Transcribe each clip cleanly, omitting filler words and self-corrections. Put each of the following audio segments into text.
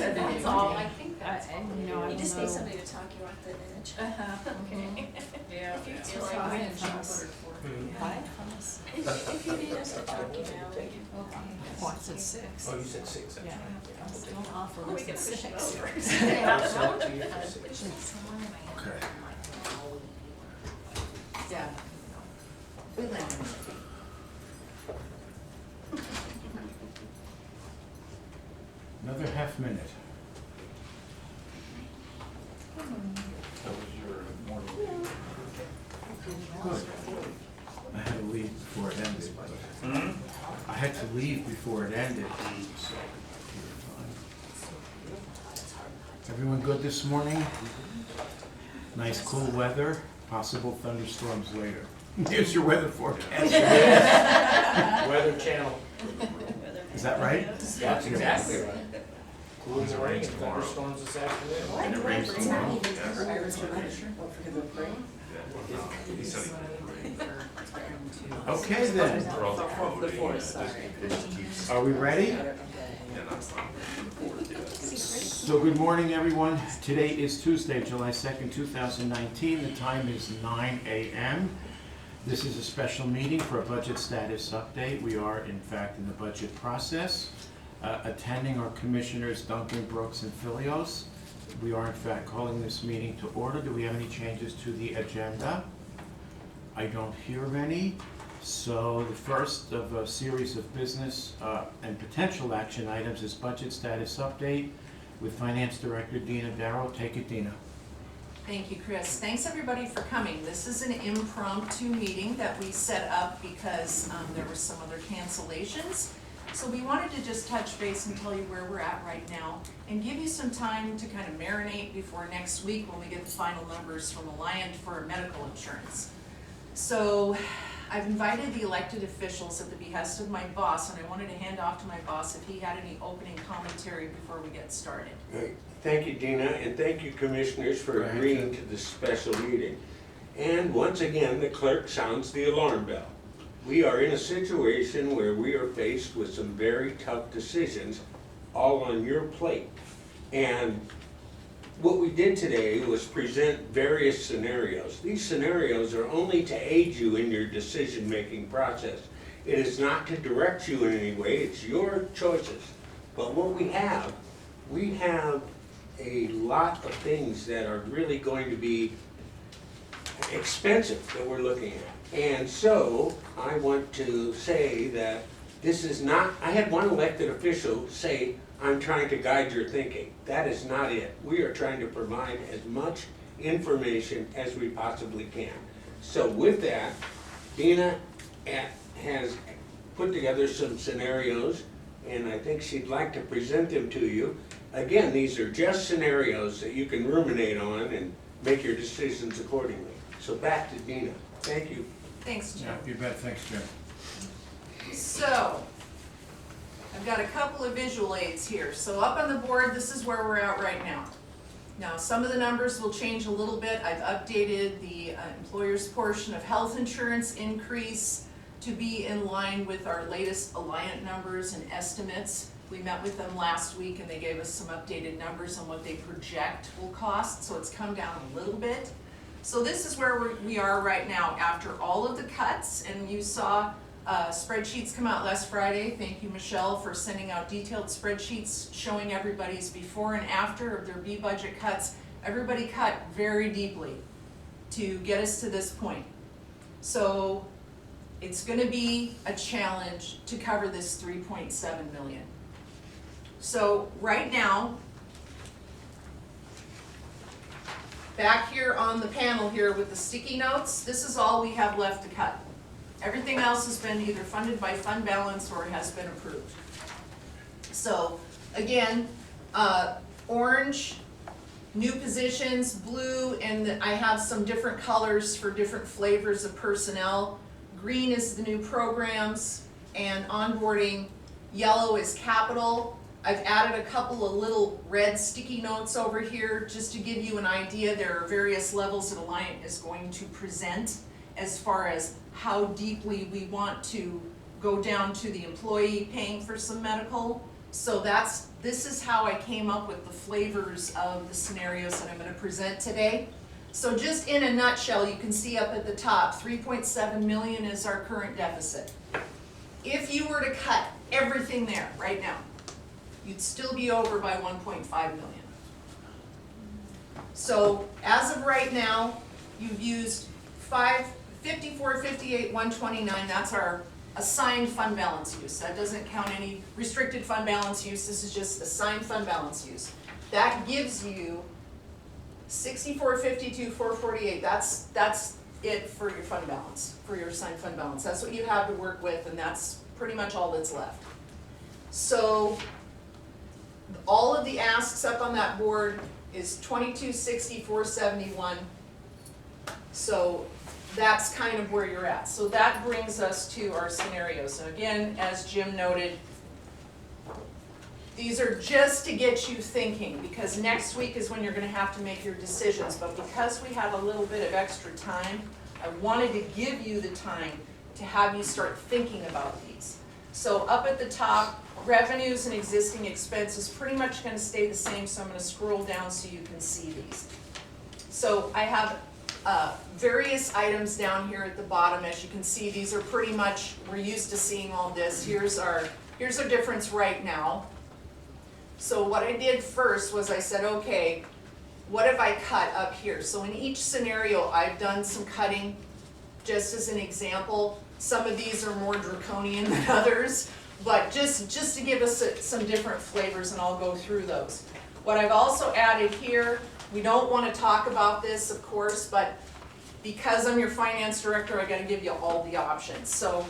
That's all. I think that's all. You just need somebody to talk you off the edge. Okay. Yeah. If you It's feel like fine. we It's can not choose. What? If you need us to talk you now, we can. Oh, I said 6. Oh, you said 6, that's Yeah. right. Don't offer We less can than push it 6. over. I'll sell it to you for 6. Okay. Yeah. We landed. Another half minute. That was your morning. Good. I had to leave before it ended. I had to leave before it ended. So, everyone good this morning? Nice cool weather, possible thunderstorms later. Here's your weather forecast. Weather Channel. Is that right? That's exactly right. Cool as rain and thunderstorms this afternoon. And it rains tomorrow. Okay then. Are we ready? So good morning, everyone. Today is Tuesday, July 2nd, 2019. The time is 9 a.m. This is a special meeting for a budget status update. We are, in fact, in the budget process. Attending are Commissioners Duncan, Brooks, and Filios. We are, in fact, calling this meeting to order. Do we have any changes to the agenda? I don't hear of any. So the first of a series of business and potential action items is budget status update with Finance Director Dina Darrow. Take it, Dina. Thank you, Chris. Thanks everybody for coming. This is an impromptu meeting that we set up because there were some other cancellations. So we wanted to just touch base and tell you where we're at right now and give you some time to kind of marinate before next week when we get the final numbers from Alliant for medical insurance. So I've invited the elected officials at the behest of my boss, and I wanted to hand off to my boss if he had any opening commentary before we get started. Thank you, Dina, and thank you, Commissioners, for agreeing to this special meeting. And once again, the clerk sounds the alarm bell. We are in a situation where we are faced with some very tough decisions, all on your plate. And what we did today was present various scenarios. These scenarios are only to aid you in your decision-making process. It is not to direct you in any way, it's your choices. But what we have a lot of things that are really going to be expensive that we're looking at. And so I want to say that this is not, I had one elected official say, I'm trying to guide your thinking. That is not it. We are trying to provide as much information as we possibly can. So with that, Dina has put together some scenarios, and I think she'd like to present them to you. Again, these are just scenarios that you can ruminate on and make your decisions accordingly. So back to Dina. Thank you. Thanks, Jim. Yeah, you bet. Thanks, Jim. So, I've got a couple of visual aids here. So up on the board, this is where we're at right now. Now, some of the numbers will change a little bit. I've updated the employer's portion of health insurance increase to be in line with our latest Alliant numbers and estimates. We met with them last week and they gave us some updated numbers on what they project will cost, so it's come down a little bit. So this is where we are right now after all of the cuts, and you saw spreadsheets come out last Friday. Thank you, Michelle, for sending out detailed spreadsheets showing everybody's before and after of their B budget cuts. Everybody cut very deeply to get us to this point. So it's going to be a challenge to cover this $3.7 million. So right now, back here on the panel here with the sticky notes, this is all we have left to cut. Everything else has been either funded by fund balance or has been approved. So again, orange, new positions, blue, and I have some different colors for different flavors of personnel. Green is the new programs and onboarding. Yellow is capital. I've added a couple of little red sticky notes over here just to give you an idea. There are various levels that Alliant is going to present as far as how deeply we want to go down to the employee paying for some medical. So this is how I came up with the flavors of the scenarios that I'm gonna present today. So just in a nutshell, you can see up at the top, 3.7 million is our current deficit. If you were to cut everything there right now, you'd still be over by 1.5 million. So as of right now, you've used 54, 58, 129, that's our assigned fund balance use. That doesn't count any restricted fund balance use, this is just assigned fund balance use. That gives you 64, 52, 448, that's it for your fund balance, for your assigned fund balance. That's what you have to work with, and that's pretty much all that's left. So all of the asks up on that board is 2260, 471. So that's kind of where you're at. So that brings us to our scenarios. And again, as Jim noted, these are just to get you thinking, because next week is when you're gonna have to make your decisions. But because we have a little bit of extra time, I wanted to give you the time to have you start thinking about these. So up at the top, revenues and existing expenses pretty much gonna stay the same, so I'm gonna scroll down so you can see these. So I have various items down here at the bottom. As you can see, these are pretty much, we're used to seeing all this. Here's our difference right now. So what I did first was I said, okay, what have I cut up here? So in each scenario, I've done some cutting, just as an example. Some of these are more draconian than others, but just to give us some different flavors, and I'll go through those. What I've also added here, we don't want to talk about this, of course, but because I'm your finance director, I gotta give you all the options. So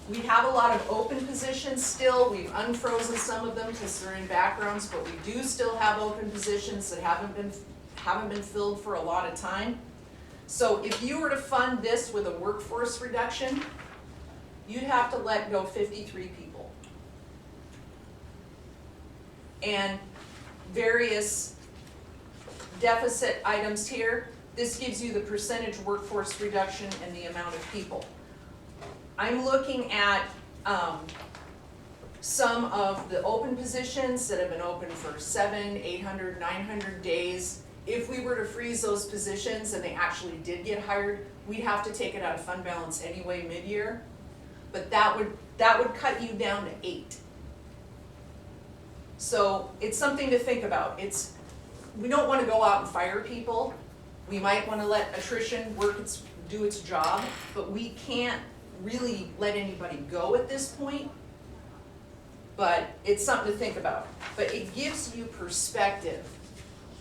we have a lot of open positions still. We've unfrozen some of them because they're in backgrounds, but we do still have open positions that haven't been filled for a lot of time. So if you were to fund this with a workforce reduction, you'd have to let go 53 people. And various deficit items here, this gives you the percentage workforce reduction and the amount of people. I'm looking at some of the open positions that have been open for 700, 800, 900 days. If we were to freeze those positions and they actually did get hired, we'd have to take it out of fund balance anyway mid-year. But that would cut you down to 8. So it's something to think about. We don't want to go out and fire people. We might want to let attrition do its job, but we can't really let anybody go at this point. But it's something to think about. But it gives you perspective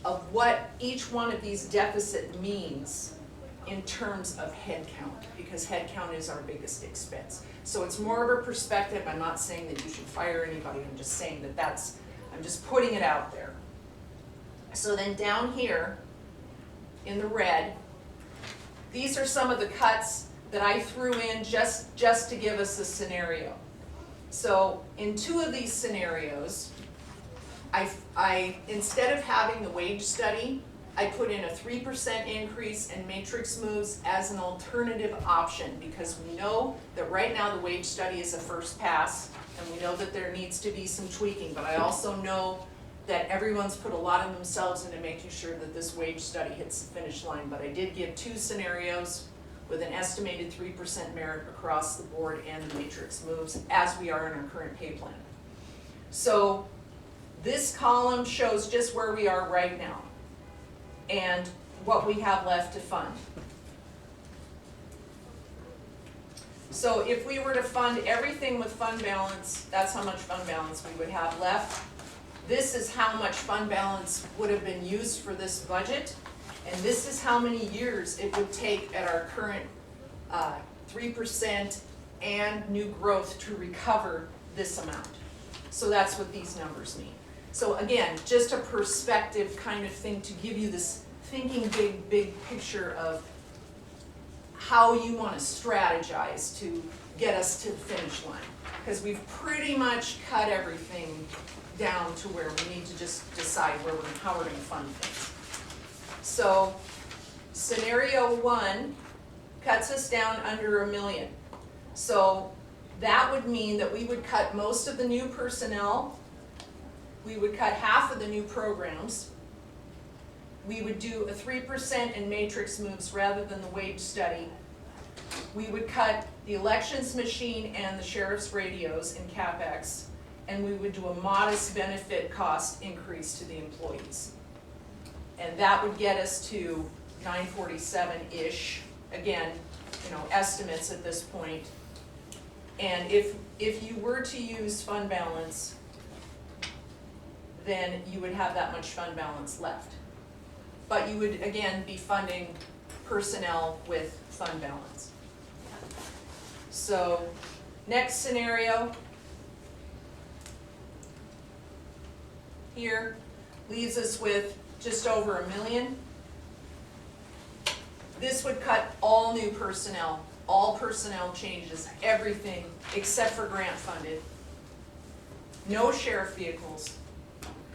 of what each one of these deficit means in terms of head count, because head count is our biggest expense. So it's more of a perspective. I'm not saying that you should fire anybody. I'm just saying that I'm just putting it out there. So then down here in the red, these are some of the cuts that I threw in just to give us a scenario. So in 2 of these scenarios, I instead of having the wage study, I put in a 3% increase in matrix moves as an alternative option, because we know that right now the wage study is a first pass, and we know that there needs to be some tweaking, but I also know that everyone's put a lot of themselves into making sure that this wage study hits the finish line. But I did give 2 scenarios with an estimated 3% merit across the board and the matrix moves, as we are in our current pay plan. So this column shows just where we are right now and what we have left to fund. So if we were to fund everything with fund balance, that's how much fund balance we would have left. This is how much fund balance would have been used for this budget, and this is how many years it would take at our current 3% and new growth to recover this amount. So that's what these numbers mean. So again, just a perspective kind of thing to give you this thinking big picture of how you want to strategize to get us to the finish line. Because we've pretty much cut everything down to where we need to just decide how we're gonna fund things. So, scenario 1 cuts us down under $1 million. So, that would mean that we would cut most of the new personnel, we would cut half of the new programs, we would do a 3% in matrix moves rather than the wage study. We would cut the elections machine and the sheriff's radios in CapEx, and we would do a modest benefit cost increase to the employees. And that would get us to 947-ish, again, estimates at this point. And if you were to use fund balance, then you would have that much fund balance left. But you would, again, be funding personnel with fund balance. So, next scenario here leaves us with just over $1 million. This would cut all new personnel, all personnel changes, everything except for grant funded. No sheriff vehicles,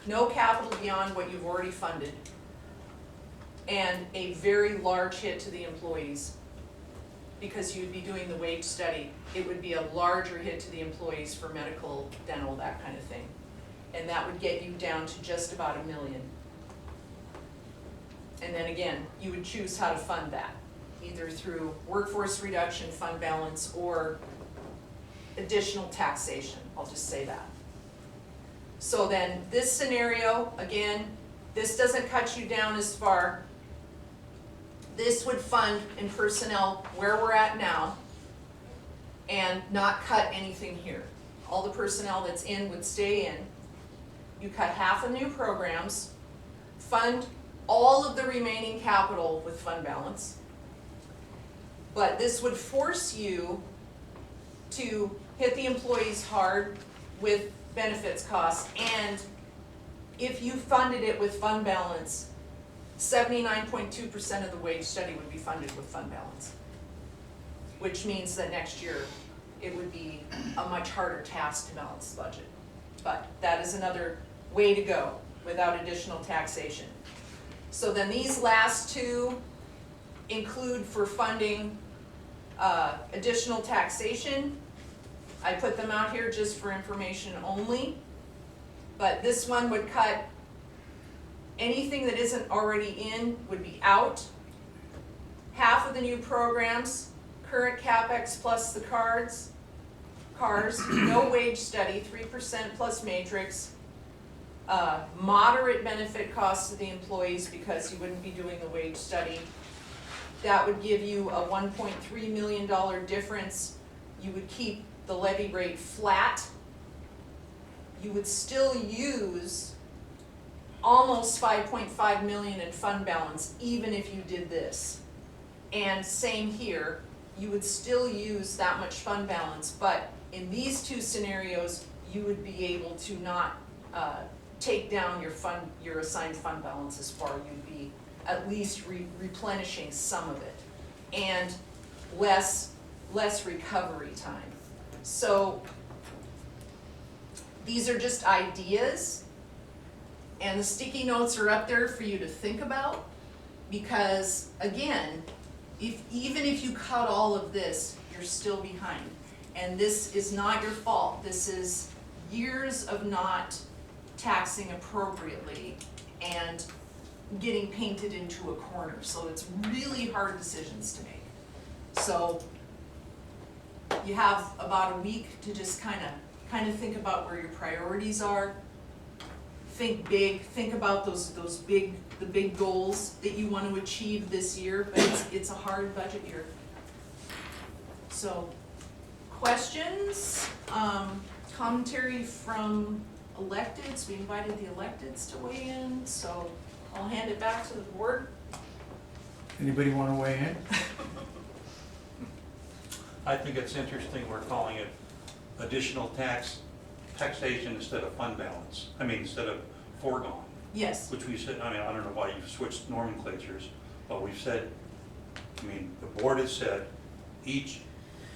no capital beyond what you've already funded, and a very large hit to the employees. Because you'd be doing the wage study, it would be a larger hit to the employees for medical, dental, that kind of thing. And that would get you down to just about $1 million. And then again, you would choose how to fund that, either through workforce reduction, fund balance, or additional taxation, I'll just say that. So then this scenario, again, this doesn't cut you down as far. This would fund in personnel where we're at now and not cut anything here. All the personnel that's in would stay in. You cut half of new programs, fund all of the remaining capital with fund balance. But this would force you to hit the employees hard with benefits costs, and if you funded it with fund balance, 79.2% of the wage study would be funded with fund balance. Which means that next year, it would be a much harder task to balance the budget. But that is another way to go without additional taxation. So then these last two include for funding additional taxation. I put them out here just for information only. But this one would cut anything that isn't already in would be out. Half of the new programs, current CapEx plus the cars, no wage study, 3% plus matrix, moderate benefit costs to the employees because you wouldn't be doing the wage study. That would give you a $1.3 million difference. You would keep the levy rate flat. You would still use almost $5.5 million in fund balance, even if you did this. And same here, you would still use that much fund balance, but in these two scenarios, you would be able to not take down your assigned fund balance as far. You'd be at least replenishing some of it, and less recovery time. So these are just ideas, and the sticky notes are up there for you to think about, because again, even if you cut all of this, you're still behind. And this is not your fault. This is years of not taxing appropriately and getting painted into a corner. So it's really hard decisions to make. So you have about a week to just kind of think about where your priorities are. Think big. Think about the big goals that you want to achieve this year. But it's a hard budget year. So, questions, commentary from electeds. We invited the electeds to weigh in. So I'll hand it back to the board. Anybody want to weigh in? I think it's interesting we're calling it additional taxation instead of fund balance. I mean, instead of foregone. Yes. Which we said, I mean, I don't know why you've switched nomenclatures, but we've said, I mean, the board has said each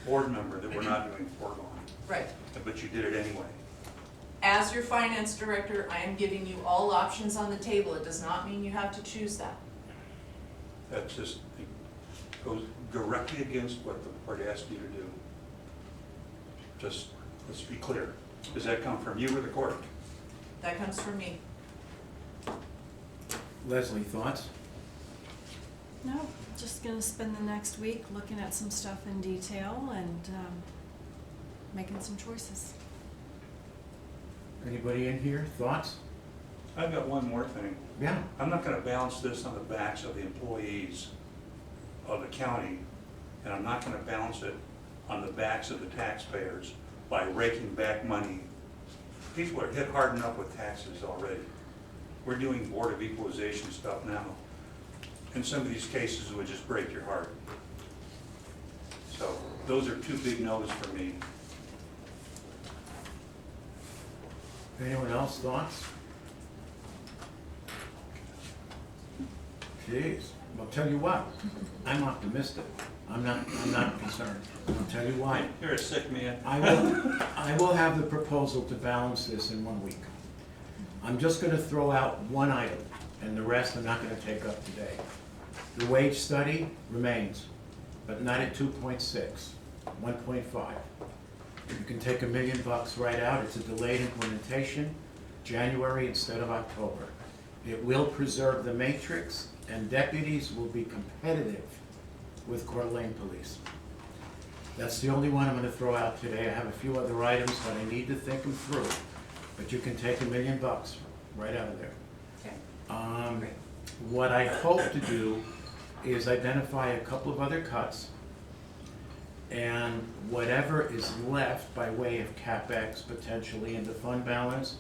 board member that we're not doing foregone, Right. but you did it anyway. As your finance director, I am giving you all options on the table. It does not mean you have to choose that. That just goes directly against what the board asked you to do. Just, let's be clear. Does that come from you or the court? That comes from me. Leslie, thoughts? No, just gonna spend the next week looking at some stuff in detail and making some choices. Anybody in here, thoughts? I've got one more thing. Yeah. I'm not gonna balance this on the backs of the employees of the county, and I'm not gonna balance it on the backs of the taxpayers by raking back money. People are hit hard enough with taxes already. We're doing Board of Equalization stuff now. In some of these cases, it would just break your heart. So those are two big no's for me. Anyone else, thoughts? Jeez, I'll tell you what, I'm optimistic. I'm not concerned. I'll tell you why. You're a sick man. I will have the proposal to balance this in 1 week. I'm just gonna throw out one item, and the rest I'm not gonna take up today. The wage study remains, but not at 2.6, 1.5. You can take $1 million right out. It's a delayed implementation, January instead of October. It will preserve the matrix, and deputies will be competitive with Coeur d'Alene Police. That's the only one I'm gonna throw out today. I have a few other items, but I need to think them through. But you can take $1 million right out of there. Okay. Great. What I hope to do is identify a couple of other cuts, and whatever is left by way of CapEx potentially into fund balance,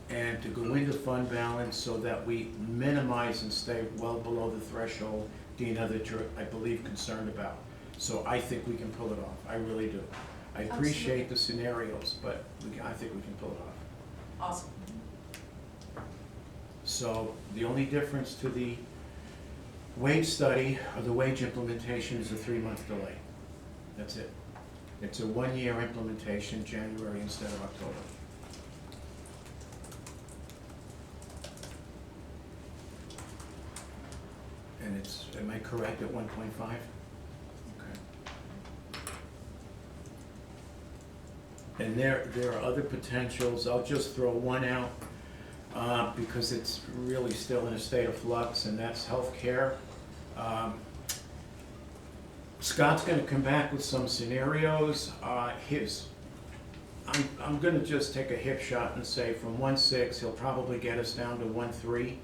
and to go into fund balance so that we minimize and stay well below the threshold, Dina, that you're, I believe, concerned about. So I think we can pull it off, I really do. I appreciate the scenarios, but I think we can pull it off. Awesome. So the only difference to the wage study or the wage implementation is a 3-month delay. That's it. It's a 1-year implementation, January instead of October. And it's, am I correct at 1.5? Okay. And there are other potentials. I'll just throw one out because it's really still in a state of flux, and that's healthcare. Scott's gonna come back with some scenarios. I'm gonna just take a hip shot and say from 1.6, he'll probably get us down to 1.3.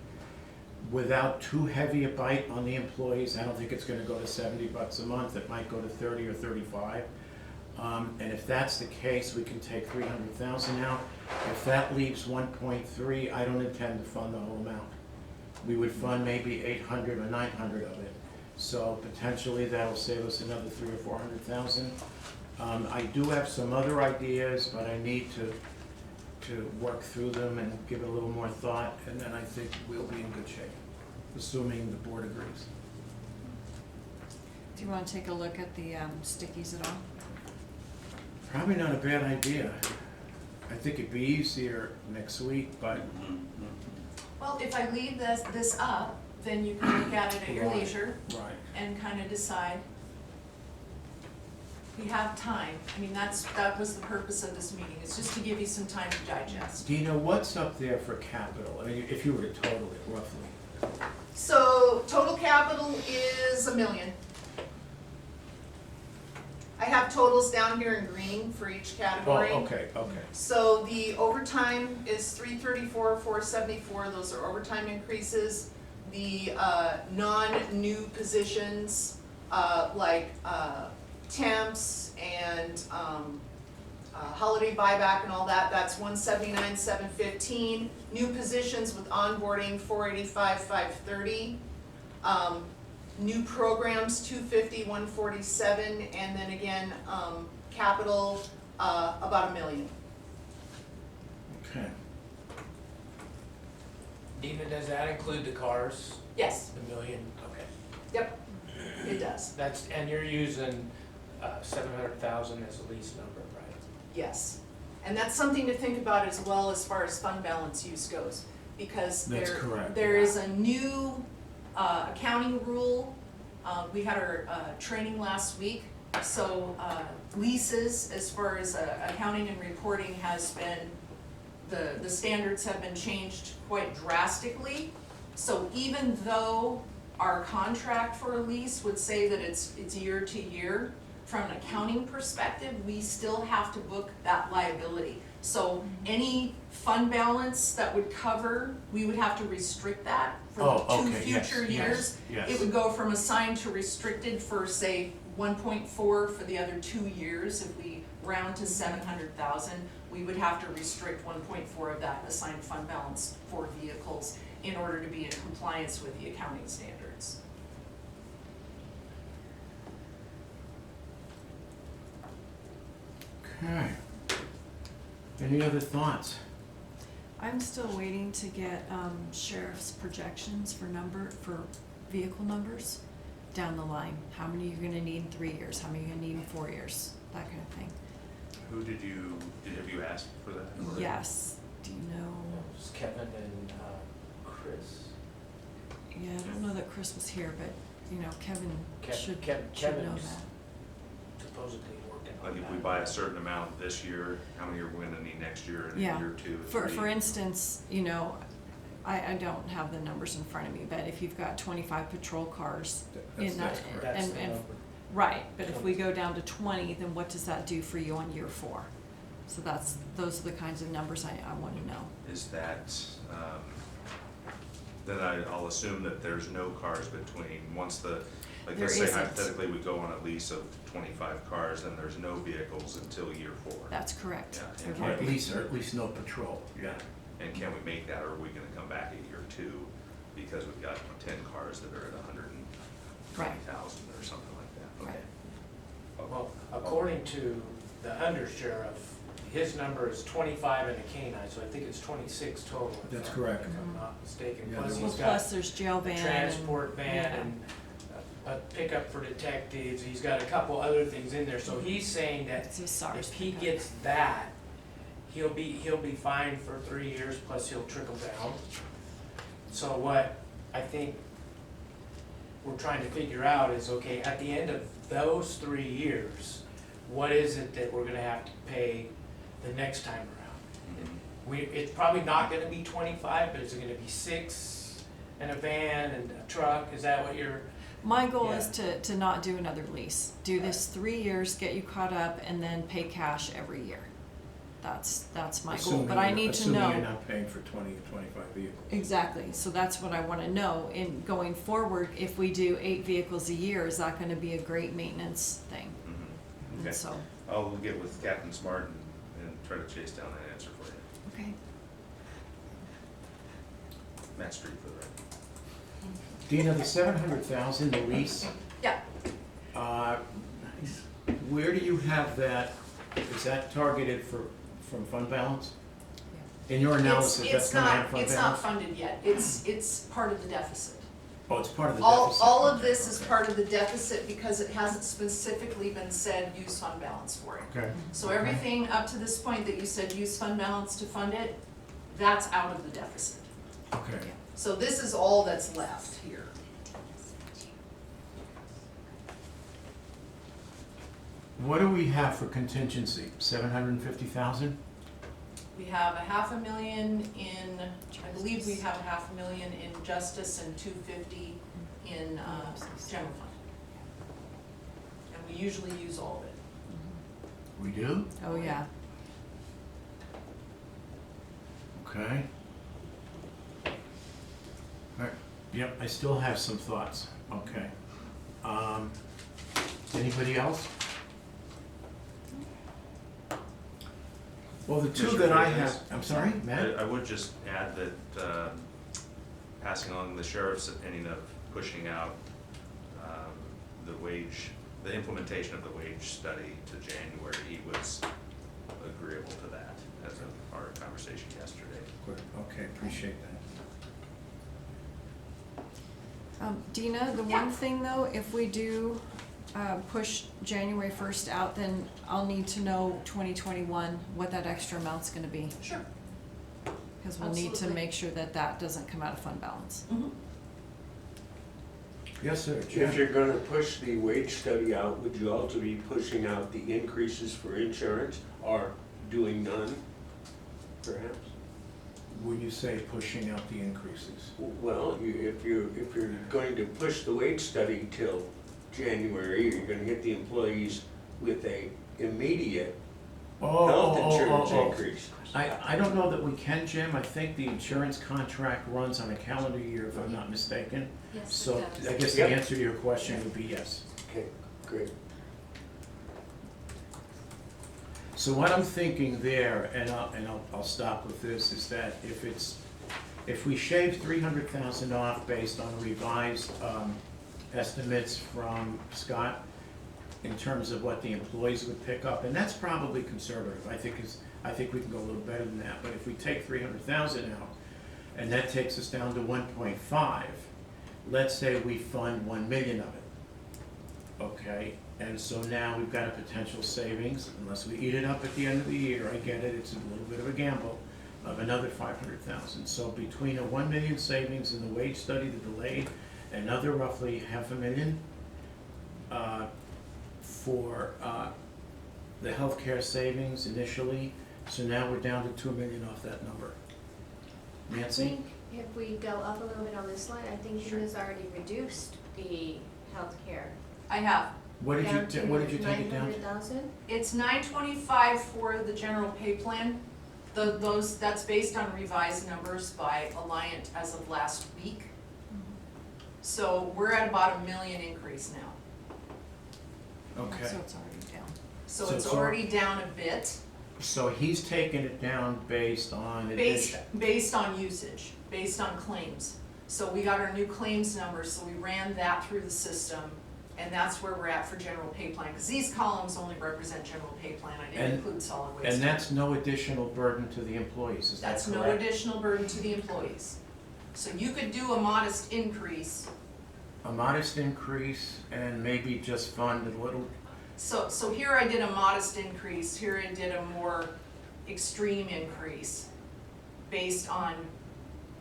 Without too heavy a bite on the employees. I don't think it's gonna go to $70 a month. It might go to 30 or 35. And if that's the case, we can take 300,000 out. If that leaves 1.3, I don't intend to fund the whole amount. We would fund maybe 800 or 900 of it. So potentially that'll save us another 300,000 or 400,000. I do have some other ideas, but I need to work through them and give it a little more thought, and then I think we'll be in good shape, assuming the board agrees. Do you wanna take a look at the stickies at all? Probably not a bad idea. I think it'd be easier next week, but Well, if I leave this up, then you can look at it at your Right. leisure right. and kind of decide. We have time. I mean, that was the purpose of this meeting, is just to give you some time to digest. Dina, what's up there for capital? I mean, if you were to total it roughly. So total capital is $1 million. I have totals down here in green for each category. Oh, okay. So the overtime is 334, 474, those are overtime increases. The non-new positions, like temps and holiday buyback and all that, that's 179, 715. New positions with onboarding, 485, 530. New programs, 250, 147, and then again, capital, about $1 million. Okay. Dina, does that include the cars, Yes, the $1 million? Okay. yep, it does. And you're using 700,000 as a lease number, right? Yes, and that's something to think about as well as far as fund balance use goes, because That's correct. there is a new accounting rule. We had our training last week, so leases, as far as accounting and reporting has been, the standards have been changed quite drastically. So even though our contract for a lease would say that it's year to year, from an accounting perspective, we still have to book that liability. So any fund balance that would cover, we would have to restrict that for Oh, the okay, yes, future years. yes. It would go from assigned to restricted for, say, 1.4 for the other 2 years. If we round to 700,000, we would have to restrict 1.4 of that assigned fund balance for vehicles in order to be in compliance with the accounting standards. Okay. Any other thoughts? I'm still waiting to get sheriff's projections for vehicle numbers down the line. How many you're gonna need in 3 years, how many you're gonna need in 4 years, that kind of thing. Who have you asked for that? already? Yes, do you know, It was Kevin and Chris. yeah, I don't know that Chris was here, but, you know, Kevin should know Kevin's that. supposedly working on Like that. if we buy a certain amount this year, how many are we gonna need next year and Yeah. a year or two? For three? instance, you know, I don't have the numbers in front of me, but if you've got 25 patrol cars in that, That's the and, number. right, but if we go down to 20, then what does that do for you on year 4? So those are the kinds of numbers I wanna know. Is that, then I'll assume that there's no cars between, once let's There say isn't. hypothetically we go on a lease of 25 cars, then there's no vehicles until year 4. That's correct. Yeah, There and Or won't at be. least no patrol, yeah. And can we make that, or are we gonna come back at year 2 because we've got 10 cars that are at 120,000 or something like that? Right. Okay. Well, according to the undersheriff, his number is 25 and a canine, so I think it's 26 total. That's correct. If I'm not mistaken. Yeah, Plus there Well, he's plus got there's jail a van transport van yeah. and a pickup for detectives. He's got a couple other things in there, so he's saying that It's a SARS if he pickup. gets that, he'll be fine for 3 years, plus he'll trickle down. So what I think we're trying to figure out is, okay, at the end of those 3 years, what is it that we're gonna have to pay the next time around? Mhm. It's probably not gonna be 25, but is it gonna be 6 and a van and a truck? Is that what you're? My goal is Yeah. to not do another lease. Do this 3 years, get you caught up, and then pay cash every year. That's my goal, but I need to know. Assuming you're not paying for 20 or 25 vehicles. Exactly, so that's what I wanna know. In going forward, if we do 8 vehicles a year, is that gonna be a great maintenance thing? Mhm. And Okay. so, I'll get with Captain Smart and try to chase down that answer for you. okay. Matt Street for the record. Dina, the 700,000, the lease, Yeah, where do you have that, is that targeted from fund balance? In your analysis, that's gonna have fund balance? it's not funded yet. It's part of the deficit. Oh, it's part of the All, deficit? all of this is part of the deficit because it hasn't specifically been said use fund balance for it. Okay. So everything up to this point that you said use fund balance to fund it, that's out of the deficit. Okay. So this is all that's left here. What do we have for contingency? 750,000? We have $500,000 in, I believe we have $500,000 in justice and $250 in general fund. And we usually use all of it. We do? Oh, yeah. Okay. All right, yep, I still have some thoughts, okay. Anybody else? Well, the two Mr. that I Davis? have, I'm sorry, Matt? I would just add that, passing along the sheriff's opinion of pushing out the implementation of the wage study to January, he was agreeable to that as of our conversation yesterday. Good, okay, appreciate that. Dina, the Yeah. one thing though, if we do push January 1st out, then I'll need to know 2021, what that extra amount's gonna be. Sure. Because we'll need to Absolutely. make sure that that doesn't come out of fund balance. Mhm. Yes, sir, If Jim? you're gonna push the wage study out, would you also be pushing out the increases for insurance or doing none, perhaps? When you say pushing out the increases? Well, if you're going to push the wage study till January, you're gonna hit the employees with a immediate health insurance increase. I don't know that we can, Jim. I think the insurance contract runs on a calendar year, if I'm not mistaken. Yes, it So does. I guess the Yep. answer to your question would be yes. Okay, great. So what I'm thinking there, and I'll stop with this, is that if we shave 300,000 off based on revised estimates from Scott in terms of what the employees would pick up, and that's probably conservative. I think we can go a little better than that. But if we take 300,000 out, and that takes us down to 1.5, let's say we fund 1 million of it. Okay, and so now we've got a potential savings, unless we eat it up at the end of the year, I get it, it's a little bit of a gamble, of another 500,000. So between a 1 million savings in the wage study, the delayed, another roughly 500,000 for the healthcare savings initially, so now we're down to 2 million off that number. I Nancy? think if we go up a little bit on this line, I think Sure. he has already reduced the healthcare. I have. What did you take it down to? 900,000? It's 925 for the general pay plan. That's based on revised numbers by Alliant as of last week. So we're at about $1 million increase now. Okay. So it's already down. So So it's it's already down a bit, So he's taken it down based on addition. based on usage, based on claims. So we got our new claims numbers, so we ran that through the system, and that's where we're at for general pay plan. Because these columns only represent general pay plan, I didn't And- include solid waste. And that's no additional burden to the employees, is that That's correct? no additional burden to the employees. So you could do a modest increase. A modest increase and maybe just fund a little, So here I did a modest increase, here I did a more extreme increase based on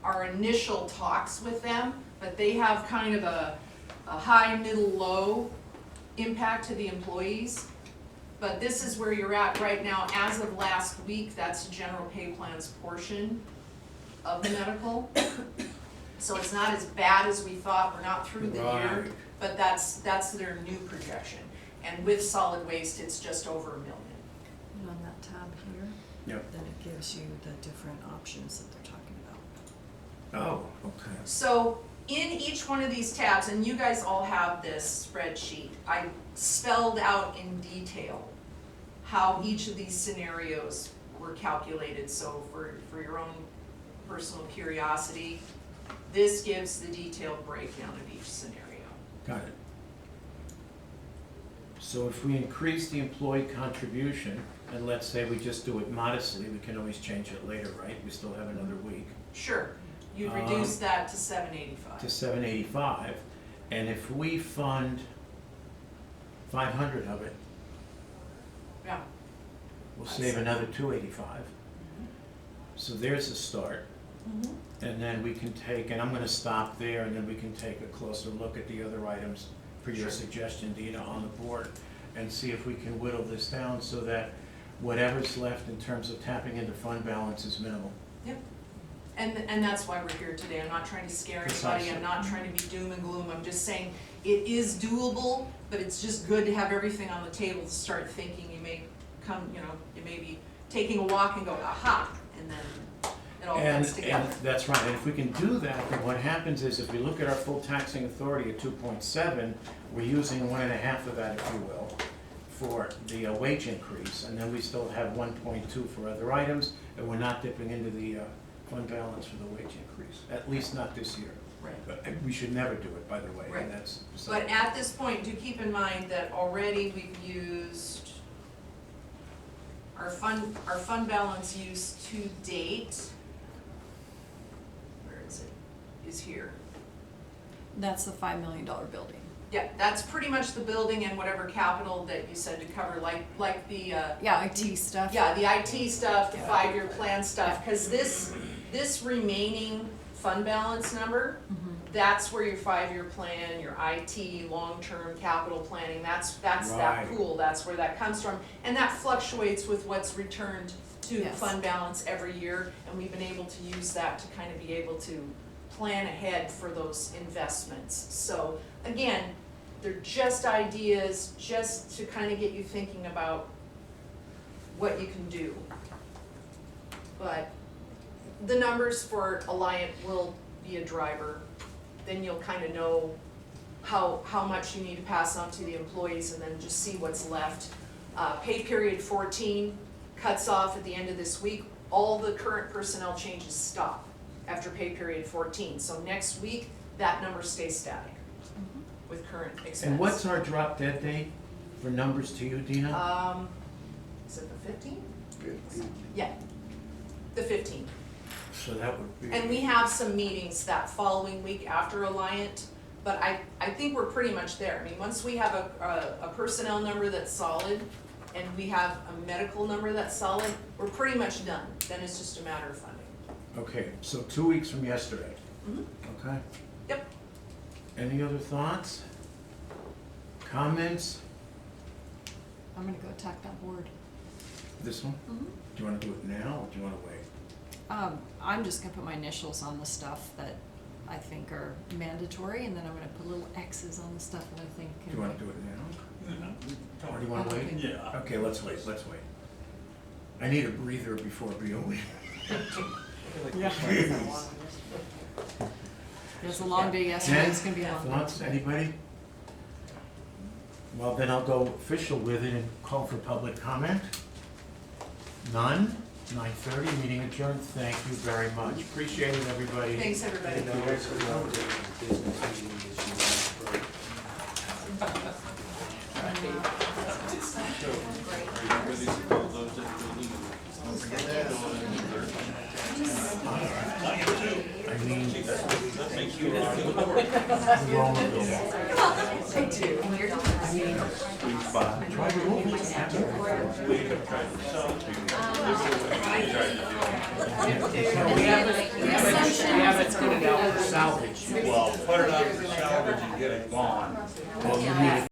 our initial talks with them, but they have kind of a high, middle, low impact to the employees. But this is where you're at right now. As of last week, that's the general pay plan's portion of the medical. So it's not as bad as we thought, we're not through the year, Right. but that's their new projection. And with solid waste, it's just over $1 million. And on that tab here, Yep. then it gives you the different options that they're talking about. oh, okay. So in each one of these tabs, and you guys all have this spreadsheet, I spelled out in detail how each of these scenarios were calculated. So for your own personal curiosity, this gives the detailed breakdown of each scenario. Got it. So if we increase the employee contribution, and let's say we just do it modestly, we can always change it later, right? We still have another week, Sure, you'd reduce that to $785. to 785. And if we fund 500 of it, Yeah, we'll save another 285. So there's a start. And then we can take, and I'm gonna stop there, and then we can take a closer look at the other items for your Sure. suggestion, Dina, on the board, and see if we can whittle this down so that whatever's left in terms of tapping into fund balance is minimal. yep. And that's why we're here today. I'm not trying to scare anybody, Precisely. I'm not trying to be doom and gloom, I'm just saying it is doable, but it's just good to have everything on the table to start thinking. You may come, you may be taking a walk and go, aha, and then it all comes together. And that's right, and if we can do that, then what happens is if we look at our full taxing authority at 2.7, we're using 1.5 of that, if you will, for the wage increase, and then we still have 1.2 for other items, and we're not dipping into the fund balance for the wage increase, at least not this year. Right. But we should never do it, by the way, Right. and that's. But at this point, do keep in mind that already we've used, our fund balance use to date, where is it, is here. That's the $5 million building. Yeah, that's pretty much the building and whatever capital that you said to cover, like the, Yeah, IT stuff. yeah, the IT stuff, the Yeah. 5-year plan stuff, cause this remaining fund balance number, that's where your 5-year plan, your IT, long-term capital planning, that's that Right. pool, that's where that comes from. And that fluctuates with what's returned to the Yes. fund balance every year, and we've been able to use that to kind of be able to plan ahead for those investments. So, again, they're just ideas, just to kind of get you thinking about what you can do. But the numbers for Alliant will be a driver. Then you'll kind of know how much you need to pass on to the employees and then just see what's left. Pay period 14 cuts off at the end of this week. All the current personnel changes stop after pay period 14. So next week, that number stays static with current expense. And what's our drop dead date for numbers to you, Dina? Is it the 15th? Yeah, the 15th. So that would be. And we have some meetings that following week after Alliant, but I think we're pretty much there. I mean, once we have a personnel number that's solid and we have a medical number that's solid, we're pretty much done. Then it's just a matter of funding. Okay, so 2 weeks from yesterday. Mhm. Okay. Yep. Any other thoughts? Comments? I'm gonna go attack that board. This one? Mhm. Do you wanna do it now or do you wanna wait? I'm just gonna put my initials on the stuff that I think are mandatory, and then I'm gonna put little X's on the stuff that I think Do can. you wanna do it now? Or do you wanna I'm wait? okay. Yeah. Okay, let's wait. I need a breather before BOE. It was a long day yesterday, it's gonna be a long. Thoughts, anybody? Well, then I'll go official with it and call for public comment. None? 9:30, meeting adjourned. Thank you very much. Appreciate it, everybody. Thanks, everybody. I mean, try to move it. We haven't put it out for salvage. Well, put it out for salvage and get it gone. Well, you need it